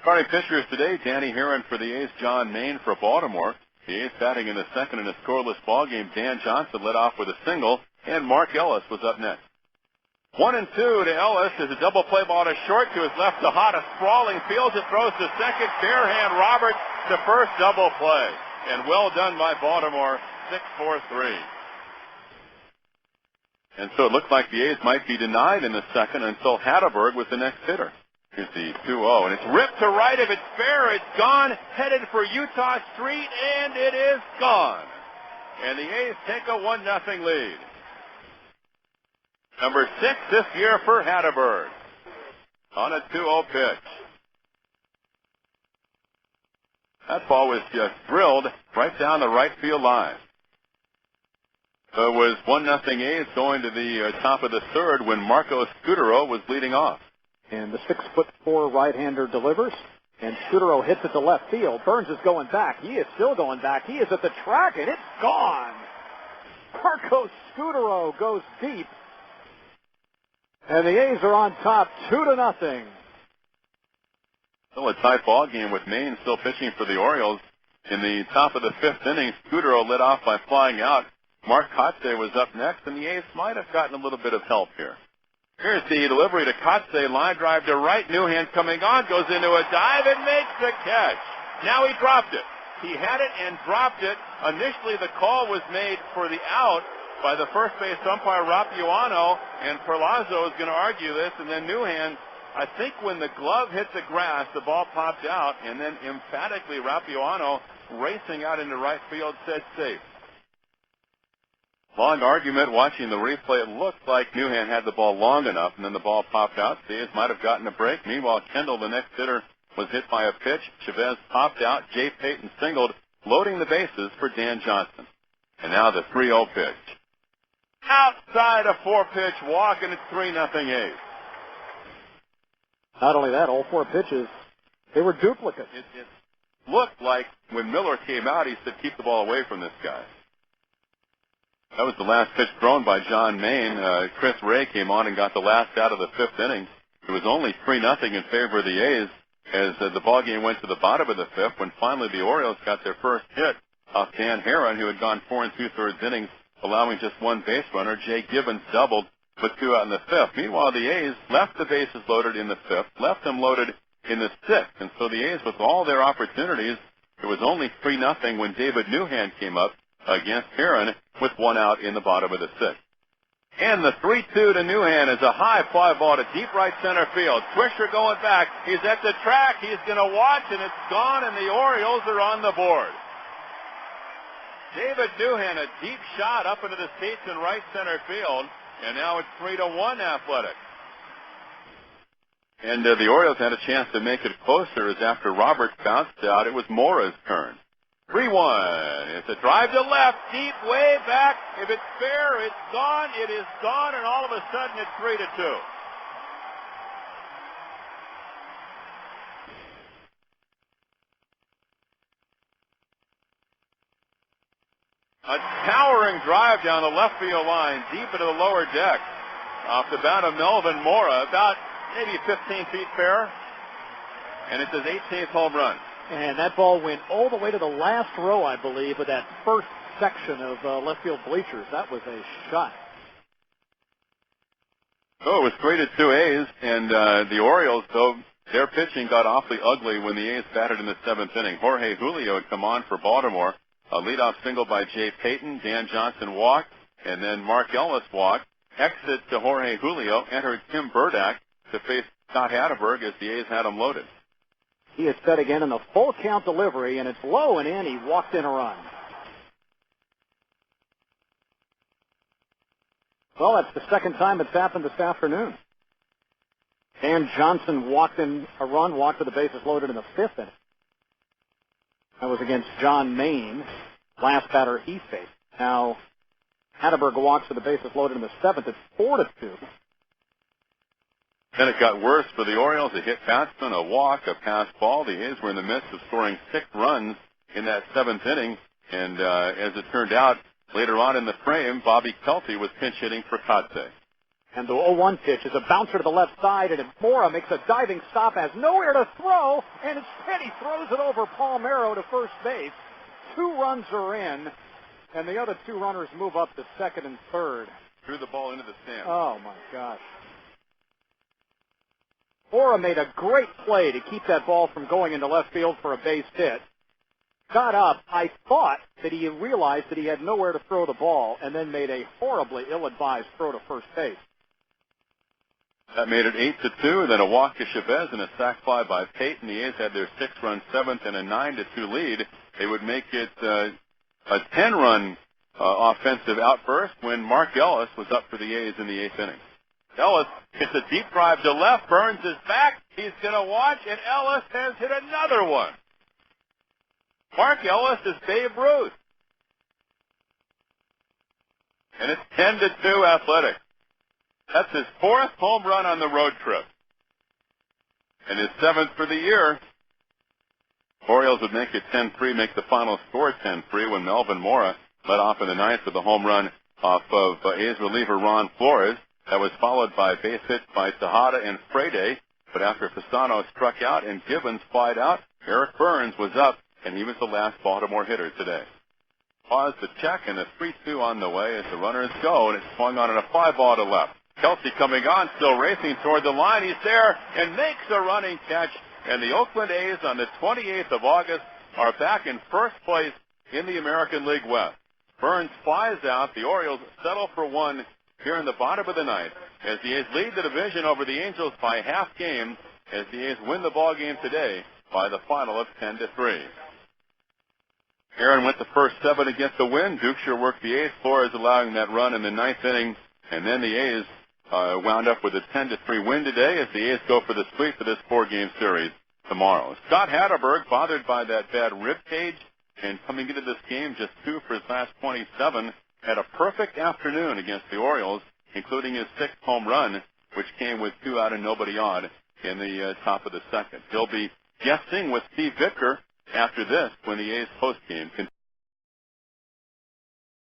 Starting pitchers today, Danny Herron for the A's, John Maine for Baltimore. The A's batting in the second in a scoreless ballgame. Dan Johnson led off with a single, and Mark Ellis was up next. 1-2 to Ellis is a double play ball to short to his left to Hot. A sprawling fields it, throws to second. Farehand Roberts to first, double play. And well done by Baltimore, 6-4-3. And so it looked like the A's might be denied in the second until Hatterberg was the next hitter. Here's the 2-0, and it's ripped to right. If it's fair, it's gone. Headed for Utah Street, and it is gone. And the A's take a 1-0 lead. Number 6 this year for Hatterberg on a 2-0 pitch. That ball was just drilled right down the right field line. So it was 1-0 A's going to the top of the third when Marco Scutaro was leading off. And the 6'4" right-hander delivers, and Scutaro hits it to left field. Burns is going back. He is still going back. He is at the track, and it's gone. Marco Scutaro goes deep. And the A's are on top 2-0. Still a tight ball game with Maine still pitching for the Orioles. In the top of the fifth inning, Scutaro led off by flying out. Mark Kotsay was up next, and the A's might have gotten a little bit of help here. Here's the delivery to Kotsay. Line drive to right. Newhand coming on, goes into a dive and makes the catch. Now he dropped it. He had it and dropped it. Initially, the call was made for the out by the first base umpire, Rapuano, and Perlazo is going to argue this, and then Newhand, I think when the glove hit the grass, the ball popped out, and then emphatically Rapuano, racing out into right field, said safe. Long argument watching the replay. It looked like Newhand had the ball long enough, and then the ball popped out. The A's might have gotten a break. Meanwhile, Kendall, the next hitter, was hit by a pitch. Chavez popped out. Jay Payton singled, loading the bases for Dan Johnson. And now the 3-0 pitch. Outside a 4-pitch walk, and it's 3-0 A's. Not only that, all 4 pitches, they were duplicates. It looked like when Miller came out, he said, keep the ball away from this guy. That was the last pitch thrown by John Maine. Chris Ray came on and got the last out of the fifth inning. It was only 3-0 in favor of the A's as the ball game went to the bottom of the fifth when finally the Orioles got their first hit off Dan Herron, who had gone 4 2/3 innings, allowing just 1 base runner. Jay Gibbons doubled with 2 out in the fifth. Meanwhile, the A's left the bases loaded in the fifth, left them loaded in the sixth. And so the A's, with all their opportunities, it was only 3-0 when David Newhand came up against Herron with 1 out in the bottom of the sixth. And the 3-2 to Newhand is a high fly ball to deep right center field. Swisher going back. He's at the track. He's going to watch, and it's gone, and the Orioles are on the board. David Newhand, a deep shot up into the seats in right center field, and now it's 3-1 Athletic. And the Orioles had a chance to make it closer as after Roberts bounced out, it was Mora's turn. 3-1. It's a drive to left, deep, way back. If it's fair, it's gone. It is gone, and all of a sudden it's 3-2. A towering drive down the left field line, deep into the lower deck, off the bat of Melvin Mora, about maybe 15 feet fair, and it's his 18th home run. And that ball went all the way to the last row, I believe, of that first section of left field bleachers. That was a shot. So it was 3-2 A's, and the Orioles, though, their pitching got awfully ugly when the A's batted in the seventh inning. Jorge Julio had come on for Baltimore. A leadoff single by Jay Payton. Dan Johnson walked, and then Mark Ellis walked. Exit to Jorge Julio. Entered Tim Burdack to face Scott Hatterberg as the A's had him loaded. He is set again in the full count delivery, and it's low and in. He walked in a run. Well, that's the second time it's happened this afternoon. Dan Johnson walked in a run, walked to the bases loaded in the fifth inning. That was against John Maine, last batter he faced. Now, Hatterberg walks to the bases loaded in the seventh. It's 4-2. Then it got worse for the Orioles. A hit batsman, a walk, a pass ball. The A's were in the midst of scoring 6 runs in that seventh inning. And as it turned out, later on in the frame, Bobby Kelty was pinch hitting for Kotsay. And the 0-1 pitch is a bouncer to the left side, and Mora makes a diving stop, has nowhere to throw, and instead he throws it over Palmero to first base. 2 runs are in, and the other 2 runners move up to second and third. Threw the ball into the stand. Oh, my gosh. Mora made a great play to keep that ball from going into left field for a base hit. Got up. I thought that he realized that he had nowhere to throw the ball, and then made a horribly ill-advised throw to first base. That made it 8-2, then a walk to Chavez and a sac fly by Payton. The A's had their 6-run 7th and a 9-2 lead. They would make it a 10-run offensive outburst when Mark Ellis was up for the A's in the 8th inning. Ellis hits a deep drive to left. Burns is back. He's going to watch, and Ellis has hit another one. Mark Ellis is Babe Ruth. And it's 10-2 Athletics. That's his 4th home run on the road trip. And his 7th for the year. Orioles would make it 10-3, make the final score 10-3 when Melvin Mora led off in the 9th with a home run off of A's reliever Ron Flores. That was followed by base hits by Tejada and Frade. But after Fasano struck out and Gibbons flied out, Eric Burns was up, and he was the last Baltimore hitter today. Pause the check, and a 3-2 on the way as the runners go, and it's swung on a 5-ball to left. Kelsey coming on, still racing toward the line. He's there and makes a running catch. And the Oakland A's on the 28th of August are back in first place in the American League West. Burns flies out. The Orioles settle for 1 here in the bottom of the 9th as the A's lead the division over the Angels by half game as the A's win the ball game today by the final of 10-3. Aaron went the first 7 to get the win. Dukeshire worked the 8th. Flores allowing that run in the 9th inning. And then the A's wound up with a 10-3 win today as the A's go for the sweep for this 4-game series tomorrow. Scott Hatterberg, bothered by that bad rib cage and coming into this game just 2 for his last 27, had a perfect afternoon against the Orioles, including his 6th home run, which came with 2 out and nobody on in the top of the 2nd. He'll be guesting with Steve Vicker after this when the A's postgame continues.